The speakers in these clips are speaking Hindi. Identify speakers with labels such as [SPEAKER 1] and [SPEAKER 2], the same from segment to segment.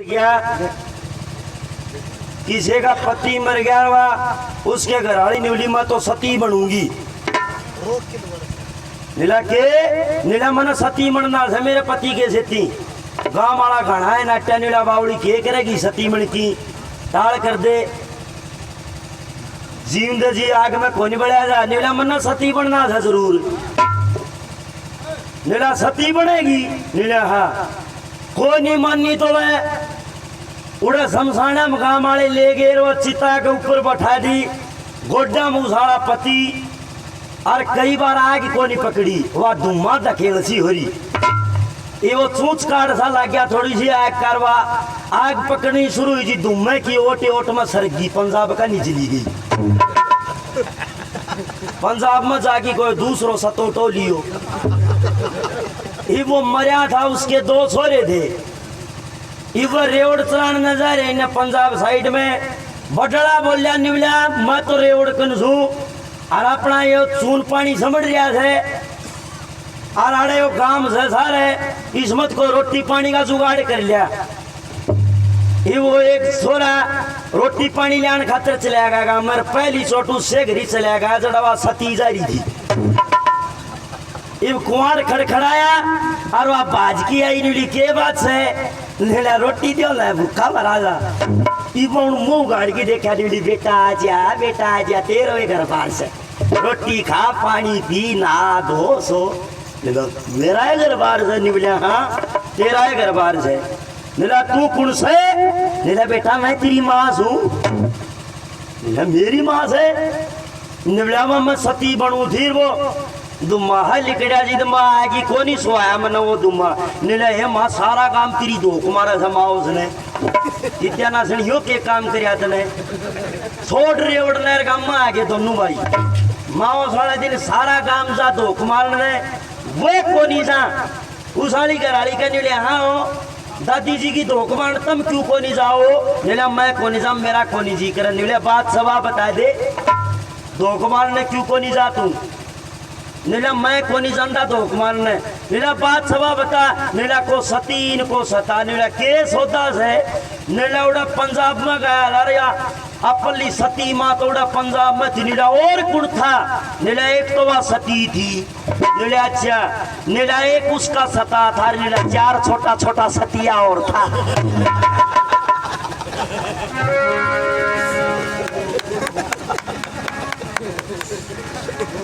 [SPEAKER 1] गया किसी का पति मर गया वा उसके घराली निवली मैं तो सती बनूंगी नीला के नीला मन सती बनना है मेरे पति के सेती गांव वाला घना है नाट्या नीला बावड़ी के करेगी सती मन की टाल कर दे जींद जी आग में कौन बढ़ा जा नीला मन सती बनना था जरूर नीला सती बनेगी नीला हाँ कोई नहीं मानी तो वह उड़ा शमशाना मकाम वाले ले गए वो चिता के ऊपर बैठा दी गोड्डा मुसाड़ा पति और कई बार आग को नहीं पकड़ी वह धुम्मा धकेल सी हो रही ये वो चूच काट सा लग गया थोड़ी सी आग करवा आग पकड़नी शुरू हुई थी धुम्मे की ओटे ओट में सरगी पंजाब का नहीं चली गई पंजाब में जाके कोई दूसरो सतो तो लियो वो मरिया था उसके 2 छोरे थे इवर रेवड़ चलान नजर है पंजाब साइड में बटड़ा बोलिया निवलिया मैं तो रेवड़ कनसू और अपना ये चून पानी समझ रहा है और आड़े वो काम से सारे किस्मत को रोटी पानी का जुगाड़ कर लिया ये वो एक छोरा रोटी पानी लाने खातर चला गया मेरे पहली चोट उससे घरी चला गया जड़वा सती जा रही थी कुआर खड़खड़ाया और वह बाज की आई नीली के बात से नीला रोटी दियो ला भूखा भरा जा मुंह गाड़ के देखा नीली बेटा आजा तेरो घर बार से रोटी खा पानी पी ना धो सो मेरा घर बार से निबलिया हाँ तेरा घर बार से नीला तू कौन से नीला बेटा मैं तेरी माँ हूँ नीला मेरी माँ से निबलिया मैं सती बनू थी वो दुम्मा है लिकड़ा जी दुम्मा आएगी को नहीं सोया मैंने वो दुम्मा नीला है माँ सारा काम तेरी धोख मारा था माँ उसने इतना ना सुन यो के काम कर तने छोड़ रही उड़ने काम में आगे दोनों भाई माँ सारा दिन सारा काम जा धोख मारने वो को नहीं जा उस वाली घराली का नीले हाँ हो दादी जी की धोख मार तुम क्यों को नहीं जाओ नीला मैं को नहीं जा मेरा को नहीं जी कर नीले बात सवा बता दे धोख मारने क्यों को नहीं जा तू नीला मैं को नहीं जानता धोख मारने नीला बात सवा बता नीला को सतीन को सता नीला केस होता है नीला उड़ा पंजाब में गया अरे अपली सती माँ तो उड़ा पंजाब में थी नीला और कुड़ था नीला एक तो वह सती थी नीला अच्छा नीला एक उसका सता था नीला 4 छोटा छोटा सतिया और था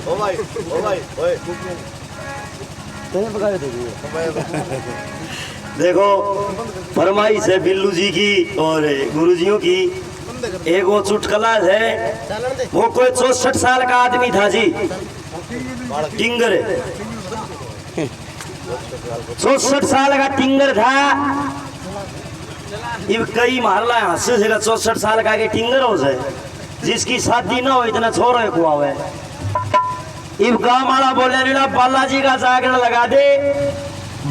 [SPEAKER 2] ओ भाई ओए
[SPEAKER 1] देखो फरमाइश है बिल्लू जी की और गुरुजियों की एक वो चुटकला है वो कोई 64 साल का आदमी था जी टिंगर 64 साल का टिंगर था ये कई मारला हंसे से 64 साल का के टिंगर हो जाए जिसकी शादी ना हो इतना छोरा को आवे इब गाँव वाला बोले नीला बालाजी का जागरण लगा दे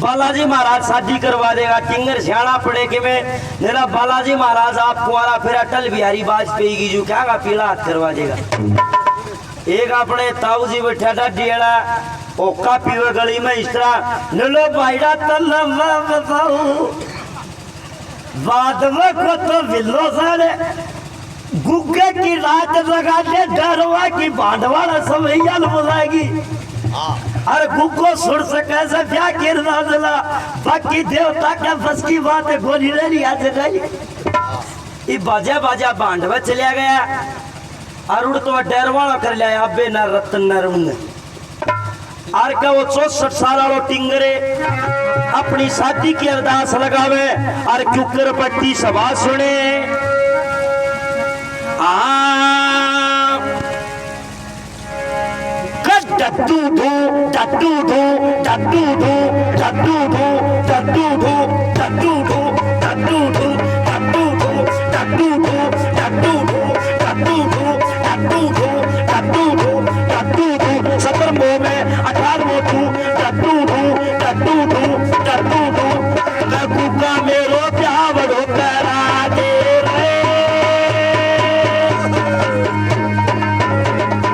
[SPEAKER 1] बालाजी महाराज शादी करवा देगा टिंगर सियाणा पड़े कि मैं नीला बालाजी महाराज आप कुआरा फिर अटल बिहारी वाजपेयी की जो क्या का पीला हाथ करवा देगा एक अपने ताऊ जी बैठा था डियड़ा ओका पीवे गली में इस तरह नीलो भाईड़ा तल्ला बताऊ बाद में को तो बिल्लो सारे गुग्गे की रात लगा दे डरवा की भांडवाड़ा समैया बुलाएगी अरे गुग्गो सुर से कैसे क्या किरना दिला बाकी देवता क्या बस की बात है गोली ले लिया ये बाजा बाजा भांडवा चलिया गया और उड़ तो डरवाड़ा कर लिया अबे न रतन न रुन और क्या वो 64 साल वालों टिंगरे अपनी शादी की अरदास लगावे और क्यूकर पट्टी सभा सुने डट्टू धू डट्टू धू डट्टू धू डट्टू धू डट्टू धू डट्टू धू डट्टू धू डट्टू धू डट्टू धू डट्टू धू डट्टू धू डट्टू धू डट्टू धू डट्टू धू 17 में 18 धू डट्टू धू डट्टू धू डट्टू धू गुग्गा मेरो प्यावड़ो करा दे रे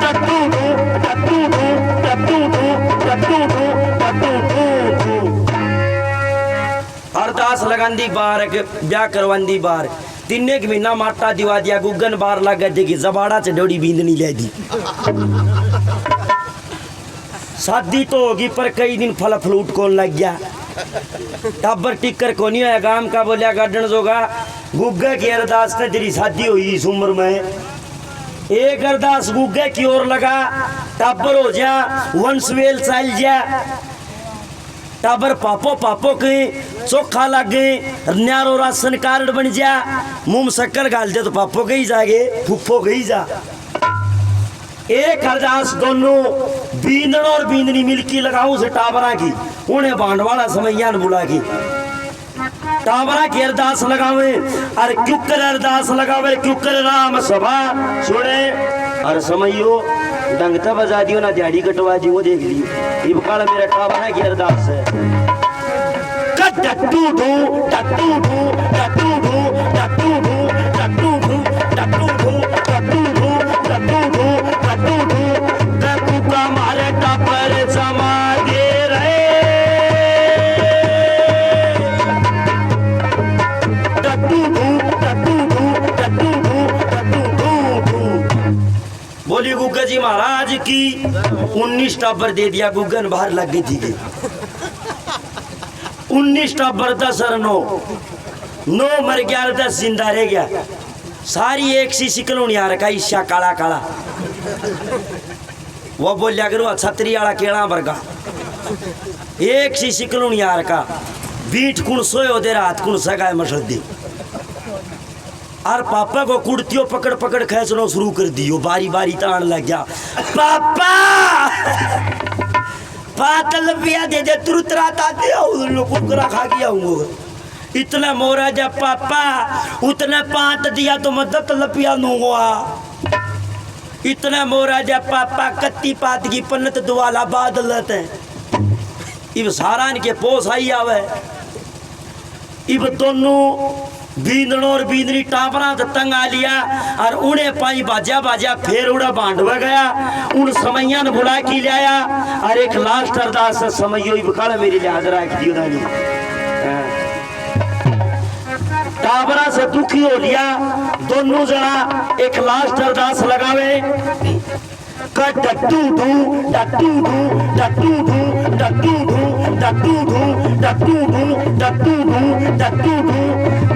[SPEAKER 1] डट्टू धू डट्टू धू डट्टू धू डट्टू धू डट्टू धू अरदास लगाने करांदी बार ब्याह करवांदी बार 3 एक महीना माटा दिवा दिया गुगन बार लग गए कि जबाड़ा च डोड़ी बींदनी ले दी। शादी तो होगी पर कई दिन फल फ्लूट कौन लग गया टब्बर टिक्कर को नहीं होया गांव का बोलिया गार्डन जोगा गुग्गे की अरदास ने तेरी शादी हुई इस उम्र में। एक अरदास गुग्गे की ओर लगा टब्बर हो जा वंशवेल चल जा टब्बर पापो पापो के चोखा लग गए न्यारो राशन कार्ड बन जा मुंह में शक्कर गाल दे तो पापो के ही जागे फुफ्फो के ही जा। एक अरदास दोनों बींदन और बींदनी मिलकी लगाऊं से टाबरा की उन्हें बांडवाला समैया बुला की टाबरा की अरदास लगावे और क्यूकर अरदास लगावे क्यूकर राम सभा छोड़े और समैयो डंगता बजा दियो ना दिहाड़ी कटवा दी वो देख लियो ये बकाल मेरा टाबरा की अरदास है। टट्टू ढू टट्टू ढू टट्टू ढू टट्टू ढू टट्टू ढू टट्टू ढू टट्टू ढू टट्टू ढू टट्टू ढू टट्टू का मारे टापर जमा दे रहे टट्टू ढू टट्टू ढू टट्टू ढू टट्टू ढू। बोली गुग्गा जी महाराज की 19 टापर दे दिया गुग्गन बाहर लग गई थी 19 टापर 10 और 9 मर गया 10 जिंदा रह गया सारी एक सी सिकलोनी आ रखा ईशा काला काला वो बोलिया करो छतरी वाला केड़ा वर्गा एक सी सिकलोनी आ रखा बीट कुण सोयो दे रात कुण सगाए मसदी और पापा को कुर्तियों पकड़ पकड़ खींचना शुरू कर दियो बारी बारी तान लग गया पापा पातल पिया दे दे तुरंत रात आते कुकरा खा के आऊंगा इतना मोरा जब पापा उतने पात दिया तो मदद लपिया नूंगा इतना मोरा जब पापा कत्ती पात की पन्नत दुआला बादलत है इब सारा इनके पोस आई आवे इब दोनों बींदन और बींदनी टापरा तंग आ लिया और उन्हें पाई बाजा बाजा फिर उड़ा बांधवा गया उन समैया ने बुला के लाया और एक लास्ट अरदास समैयो बकाल मेरी लिहाज रख दियो दानी टापरा से दुखी हो लिया दोनों जना एक लास्ट अरदास लगावे टट्टू ढू टट्टू ढू टट्टू ढू टट्टू ढू टट्टू ढू टट्टू ढू टट्टू ढू टट्टू ढू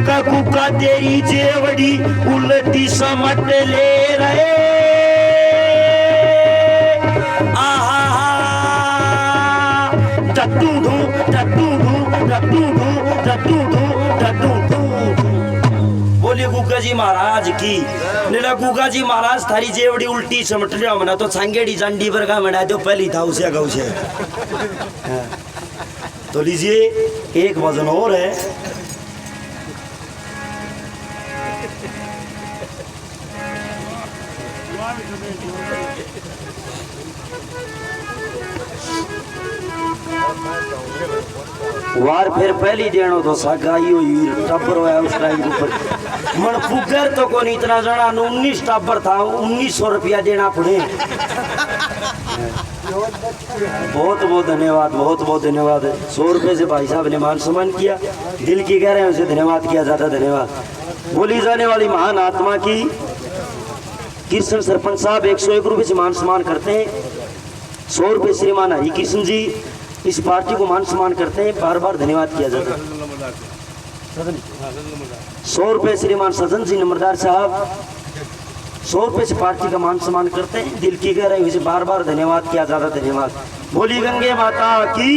[SPEAKER 1] ककू का तेरी जेवड़ी उल्टी समट ले रहे आहा टट्टू ढू टट्टू ढू टट्टू ढू टट्टू ढू टट्टू ढू। बोले गुग्गा जी महाराज की नीला गुग्गा जी महाराज थारी जेवड़ी उल्टी समट रहा मना तो सांगेड़ी जांडी पर का मना दो पहली था उसे गौ से तो लीजिए एक वजन और है वार फिर पहली देनो तो सगाई हुई टब्बर होया उस टाइम ऊपर मन पुगर तो कोनी इतना जना 19 टब्बर था 1900 रुपया देना पड़े। बहुत बहुत धन्यवाद बहुत बहुत धन्यवाद 100 रुपये से भाई साहब ने मान सम्मान किया दिल की कह रहे हैं उसे धन्यवाद किया जाता धन्यवाद। बोली जाने वाली महान आत्मा की कृष्ण सरपंच साहब 101 रुपये से मान सम्मान करते हैं 100 रुपये श्रीमान हरि कृष्ण जी इस पार्टी को मान सम्मान करते हैं बार बार धन्यवाद किया जाता है 100 रुपये श्रीमान सदन जी नंबरदार साहब 100 रुपये से पार्टी का मान सम्मान करते हैं दिल की कह रहे हैं इसे बार बार धन्यवाद किया जाता धन्यवाद। बोली गंगे माता की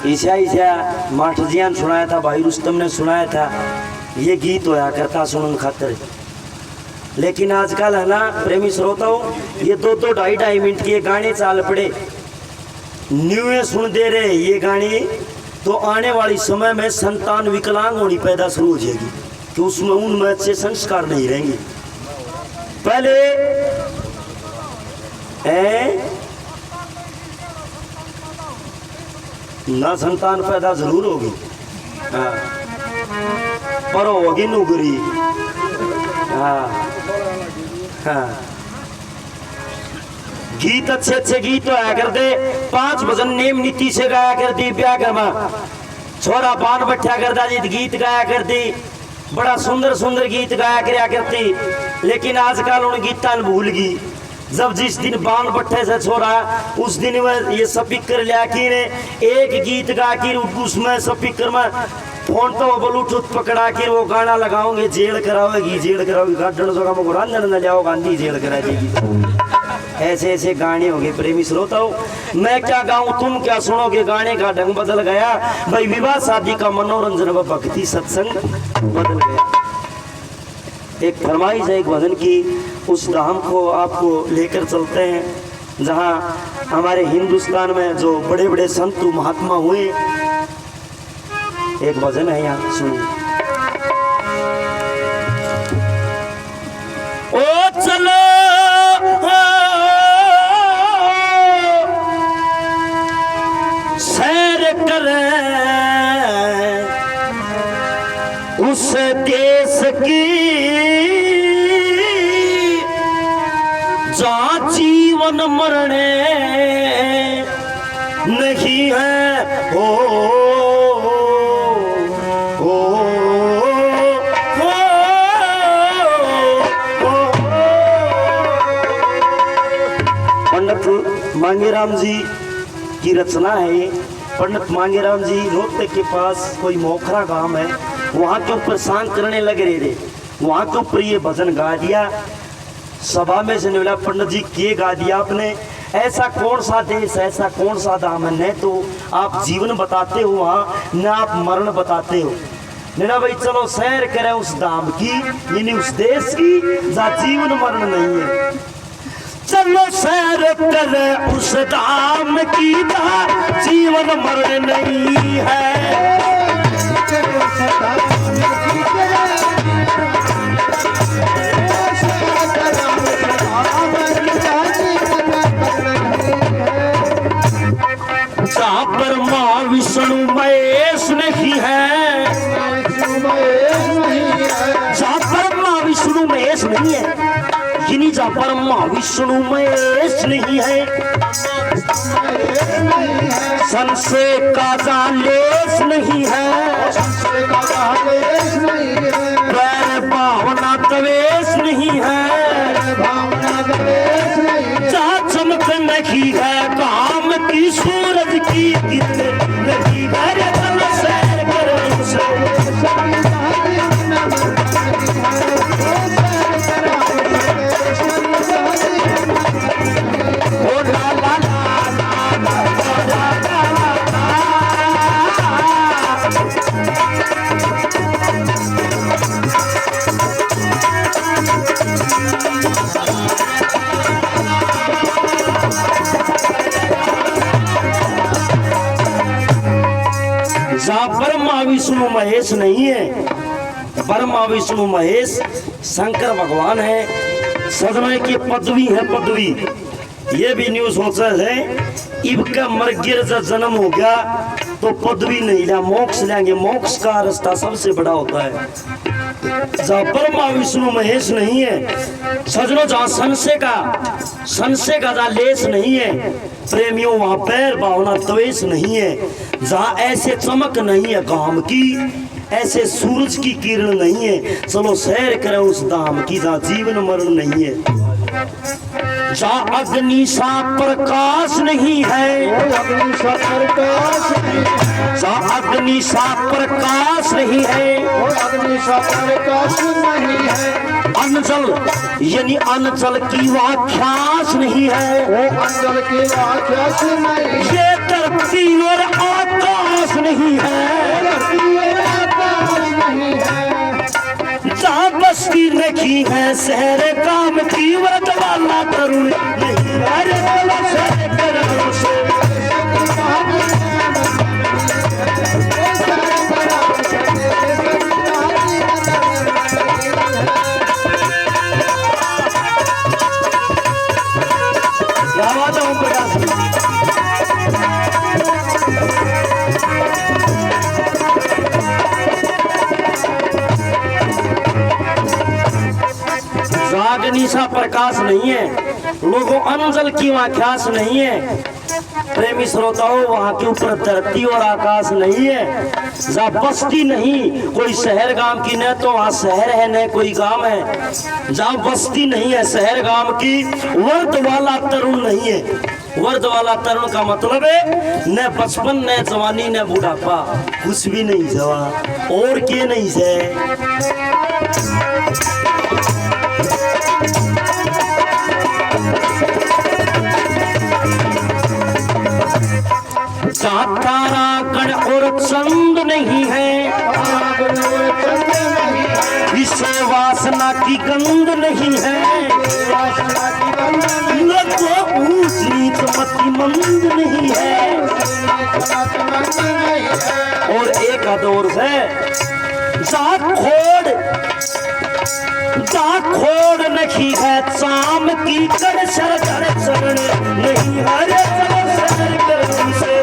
[SPEAKER 1] ईशा ईशा माठजियान सुनाया था भाई रुस्तम ने सुनाया था ये गीत होया करता सुनन खातर लेकिन आजकल है ना प्रेमी श्रोताओं ये 2-2 ढाई मिनट के गाने चाल पड़े न्यूए सुन दे रहे ये गाने तो आने वाली समय में संतान विकलांग होनी पैदा शुरू हो जाएगी कि उसमें उनमें अच्छे संस्कार नहीं रहेंगे। पहले ना संतान पैदा जरूर होगी पर होगी नौकरी हाँ हाँ गीत अच्छे अच्छे गीत तो आया कर दे 5 भजन नेम नीति से गाया कर दी ब्याह में छोरा बान बैठा करता जी गीत गाया करती बड़ा सुंदर सुंदर गीत गाया करया करती लेकिन आजकल उन गीता भूल गई जब जिस दिन बान बट्ठे से छोड़ा उस दिन में ये स्पीकर लिया कि एक गीत गा के उसमें स्पीकर में फोन तो ब्लूटूथ पकड़ा के वो गाना लगाओगे जेल कराओगी गार्डन जगह में रंजन न लियाओ गांधी जेल करा देगी ऐसे ऐसे गाने हो गए प्रेमी श्रोताओं मैं क्या गाऊं तुम क्या सुनोगे गाने का ढंग बदल गया भाई विवाह शादी का मनोरंजन व भक्ति सत्संग बदल गया एक फरमाइश है एक भजन की उस धाम को आपको लेकर चलते हैं जहां हमारे हिंदुस्तान में जो बड़े बड़े संत महात्मा हुए एक भजन है यहाँ सुनिए ओ चलो सैर करें उस देश की जहाँ जीवन मरने नहीं है हो पंडित मांगेराम जी की रचना है ये पंडित मांगेराम जी रोहतक के पास कोई मोखरा गांव है वहाँ के ऊपर सांग करने लगे रहे वहाँ के ऊपर ये भजन गा दिया सभा में से निकला पंडित जी के गा दिया आपने ऐसा कौन सा देश ऐसा कौन सा धाम है न तो आप जीवन बताते हो वहाँ न आप मरण बताते हो ना भाई चलो सैर करें उस धाम की यानी उस देश की जहाँ जीवन मरण नहीं है चलो सैर करें उस धाम की जहाँ जीवन मरण नहीं है जहाँ पर माँ विष्णु महेश नहीं है जहाँ पर माँ विष्णु महेश नहीं है यानी जहाँ पर माँ विष्णु महेश नहीं है संशय का जहाँ लेस नहीं है पैर भावना द्वेष नहीं है जहाँ चमक नहीं है काम की सूरज की किरण नहीं है चलो सैर करो जहाँ ब्रह्मा विष्णु महेश नहीं है ब्रह्मा विष्णु महेश शंकर भगवान है सदमा की पदवी है पदवी ये भी न्यूज सोचा है इबका मर गिर जन्म हो गया तो पदवी नहीं लिया मोक्ष लेंगे मोक्ष का रास्ता सबसे बड़ा होता है जहाँ ब्रह्मा विष्णु महेश नहीं है सजनो जहाँ संशय का जहाँ लेस नहीं है प्रेमियों वहाँ पैर भावना द्वेष नहीं है जहाँ ऐसे चमक नहीं है काम की ऐसे सूरज की किरण नहीं है चलो सैर करें उस धाम की जहाँ जीवन मरण नहीं है जहाँ अग्नि सा प्रकाश नहीं है जहाँ अग्नि सा प्रकाश नहीं है अनजल यानी अनजल की व्याख्यास नहीं है ये धरती और आकाश नहीं है जहाँ बस्ती रखी है शहर काम की व्रत वाला तरुण नहीं क्या बात है ओम प्रकाश निशा प्रकाश नहीं है, लोगों अंजल की वहाँ ख्यास नहीं है। प्रेमी श्रोताओं, वहाँ के ऊपर धरती और आकाश नहीं है, जहाँ बस्ती नहीं कोई शहर गांव की, न तो वहाँ शहर है न कोई गांव है। जहाँ बस्ती नहीं है शहर गांव की, वर्द वाला तरुण नहीं है। वर्द वाला तरुण का मतलब है न बचपन न जवानी न बुढ़ापा, कुछ भी नहीं जवा और के नहीं से। तारा गण और चंद नहीं है, इसे वासना की गंध नहीं है, न तो ऊंच नीच मति मंद नहीं है। और एक अदौर से खोड़ नहीं है, चाम की कर शरण नहीं है। शरण कर से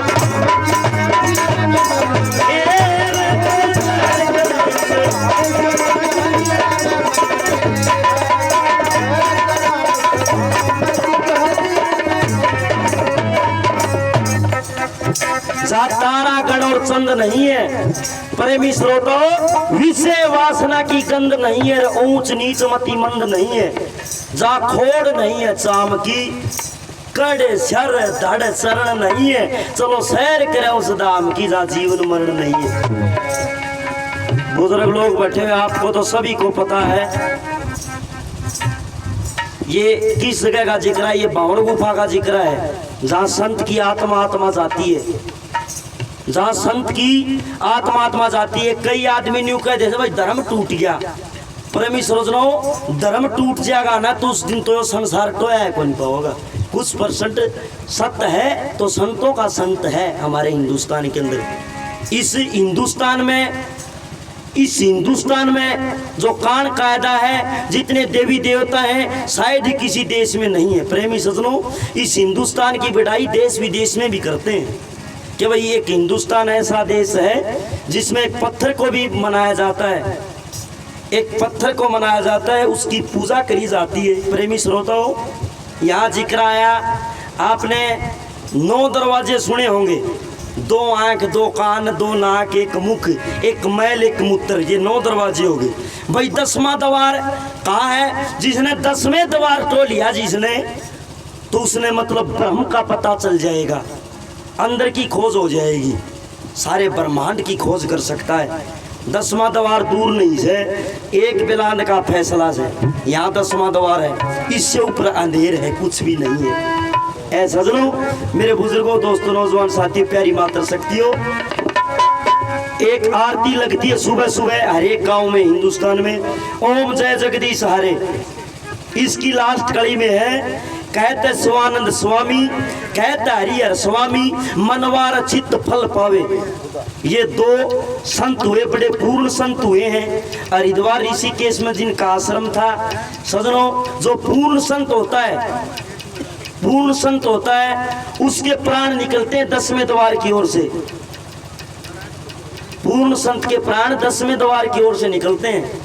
[SPEAKER 1] तारा गण और चंद नहीं है। प्रेमी श्रोताओं, विषय वासना की गंध नहीं है, ऊंच नीच मति मंद नहीं है, जा खोड़ नहीं है, चाम की कड़े शर धड़ शरण नहीं है। चलो सैर करे उस दाम की, जा जीवन मरण नहीं है। बुजुर्ग लोग बैठे हुए, आपको तो सभी को पता है ये किस जगह का जिक्र है। ये बावड़ गुफा का जिक्र है, जहाँ संत की आत्मा जाती है, जहाँ संत की आत्मा जाती है। कई आदमी न्यू कह देते भाई धर्म टूट गया। प्रेमी समझो, धर्म टूट जाएगा ना तो उस दिन तो संसार टोया है कौन पाओगा। कुछ परसेंट सत्य है तो संतों का संत है हमारे हिंदुस्तान के अंदर। इस हिंदुस्तान में जो कान कायदा है, जितने देवी देवता हैं, शायद ही किसी देश में नहीं है। प्रेमी सज्जनों, इस हिंदुस्तान की बढ़ाई देश विदेश में भी करते हैं कि भाई एक हिंदुस्तान ऐसा देश है जिसमें एक पत्थर को भी मनाया जाता है, एक पत्थर को मनाया जाता है, उसकी पूजा करी जाती है। प्रेमी श्रोताओं, यहाँ जिक्र आया, आपने 9 दरवाजे सुने होंगे, 2 आंख 2 कान 2 नाक 1 मुख 1 मैल 1 मूत्र, ये 9 दरवाजे हो गए। भाई 10वां द्वार कहाँ है? जिसने 10वें द्वार तो लिया जिसने, तो उसने मतलब ब्रह्म का पता चल जाएगा, अंदर की खोज हो जाएगी, सारे ब्रह्मांड की खोज कर सकता है। 10वां द्वार दूर नहीं है, एक बिलान का फैसला से यहाँ 10वां द्वार है, इससे ऊपर अंधेर है, कुछ भी नहीं है। ऐ सजनों, मेरे बुजुर्गों, दोस्तों, नौजवान साथी, प्यारी मात्र शक्तियों, एक आरती लगती है सुबह सुबह हर एक गाँव में हिंदुस्तान में, ओम जय जगदीश हरे। इसकी लास्ट कड़ी में है, कहते शिवानंद स्वामी, कहते हरिहर स्वामी, मनवार चित्त फल पावे। ये 2 संत हुए, बड़े पूर्ण संत हुए हैं हरिद्वार ऋषिकेश में जिनका आश्रम था। सजनों, जो पूर्ण संत होता है, पूर्ण संत होता है, उसके प्राण निकलते हैं 10वें द्वार की ओर से। पूर्ण संत के प्राण 10वें द्वार की ओर से निकलते हैं।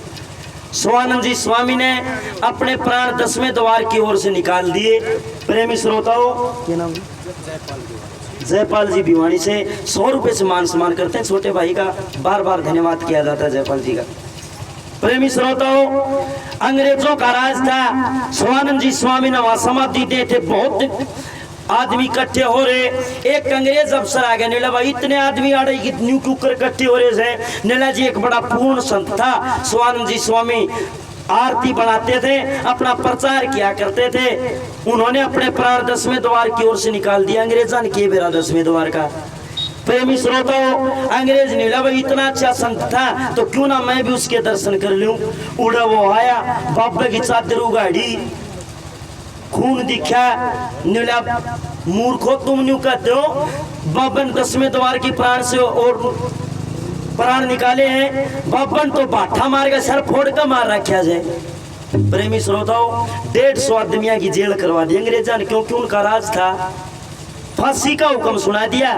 [SPEAKER 1] शिवानंद जी स्वामी ने अपने प्राण 10वें द्वार की ओर से निकाल दिए। प्रेमी श्रोताओं, क्या नाम? जयपाल जी भिवानी से 100 रुपए से मान सम्मान करते हैं। छोटे भाई का बार बार धन्यवाद किया जाता है जयपाल जी का। प्रेमी श्रोताओं, अंग्रेजों का राज था, शिवानंद जी स्वामी ने वहां समाधि दे थे, बहुत आदमी इकट्ठे हो रहे। एक अंग्रेज अफसर आ गया, नीला भाई इतने आदमी आ रहे, न्यू कुकर इकट्ठे हो रहे हैं। नीला जी एक बड़ा पूर्ण संत था, शिवानंद जी स्वामी आरती बनाते थे, अपना प्रचार किया करते थे। उन्होंने अपने प्राण 10वें द्वार की ओर से निकाल दिया। अंग्रेजा ने किए बेरा 10वें द्वार का। प्रेमी श्रोताओं, अंग्रेज नीला भाई इतना अच्छा संत था तो क्यों ना मैं भी उसके दर्शन कर लूं। उड़ा वो आया, बाबा की चादर उगाड़ी, खून दिखा। नीला मूर्खो, तुम न्यू कहते हो, बाबा ने 10वें द्वार की प्राण से और प्राण निकाले हैं। बाबा ने तो बाठा मार के सर फोड़ कर मार रखा जाए। प्रेमी श्रोताओं, 150 आदमियों की जेल करवा दी अंग्रेजा ने, क्योंकि उनका राज था। फांसी का हुक्म सुना दिया।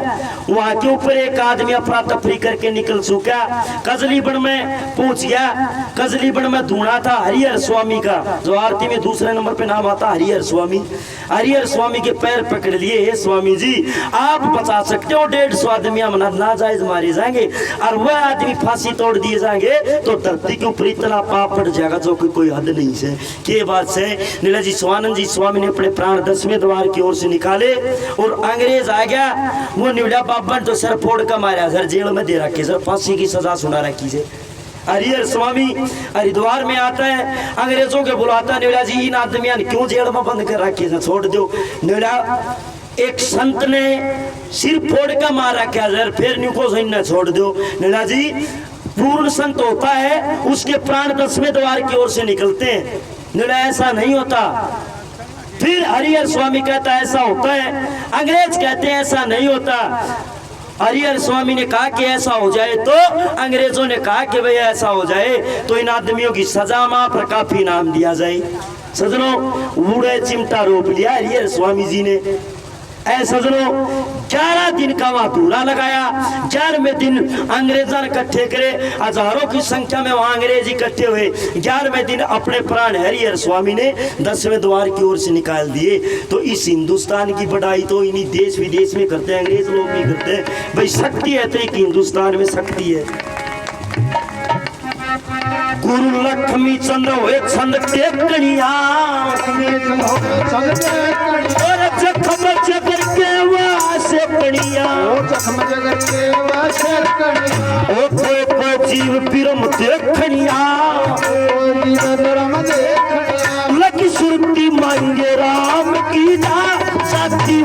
[SPEAKER 1] वहां के ऊपर एक आदमी अफरा तफरी करके निकल चुका, कजलीबड़ में पहुंच गया। कजलीबड़ में धूना था हरिहर स्वामी का, जो आरती में दूसरे नंबर पे नाम आता हरिहर स्वामी। हरिहर स्वामी के पैर पकड़ लिए, हे स्वामी जी आप बचा सकते हो, 150 आदमी हम नाजायज मारे जाएंगे और वह आदमी फांसी तोड़ दिए जाएंगे तो धरती के ऊपर इतना पाप पड़ जाएगा जो कि कोई हद नहीं से। के बात से नीलाजी स्वानंद जी स्वामी ने अपने प्राण 10वें द्वार की ओर से निकाले और अंग्रेज आ गया। वो निवड़ा बाबा तो सर फोड़ का मारा, सर जेल में दे रखे, सर फांसी की सजा सुना रखी से। हरिहर स्वामी हरिद्वार में आता है, अंग्रेजों के बुलाता, निवड़ा जी इन आदमियों ने क्यों जेल में बंद कर रखे, छोड़ दो। निवड़ा एक संत ने सिर फोड़ का मार रखा, सर फिर न्यूको छोड़ दो। निवड़ा जी पूर्ण संत होता है उसके प्राण 10वें द्वार की ओर से निकलते हैं, निवड़ा ऐसा नहीं होता। फिर हरिहर स्वामी कहता है ऐसा होता है, अंग्रेज कहते हैं ऐसा नहीं होता। हरिहर स्वामी ने कहा कि ऐसा हो जाए, तो अंग्रेजों ने कहा कि भाई ऐसा हो जाए तो इन आदमियों की सजा मां पर काफी इनाम दिया जाए। सजनों बूढ़े चिमटा रोप लिया हरिहर स्वामी जी ने। ऐ सजनों 11 दिन का वहां धूरा लगाया। 11वें दिन अंग्रेजों ने इकट्ठे करे, हजारों की संख्या में वहां अंग्रेज इकट्ठे हुए। 11वें दिन अपने प्राण हरिहर स्वामी ने 10वें द्वार की ओर से निकाल दिए। तो इस हिंदुस्तान की बढ़ाई तो इन्हीं देश विदेश में करते हैं, अंग्रेज लोग नहीं करते। भाई शक्ति है तो एक हिंदुस्तान में शक्ति है। गुरु लक्ष्मी चंद्र हुए छंद टेकनिया और जखम जगर के वासे कनिया ओ कोई जीव पिरम देखनिया लकी सुरती मांगे राम की ना साथी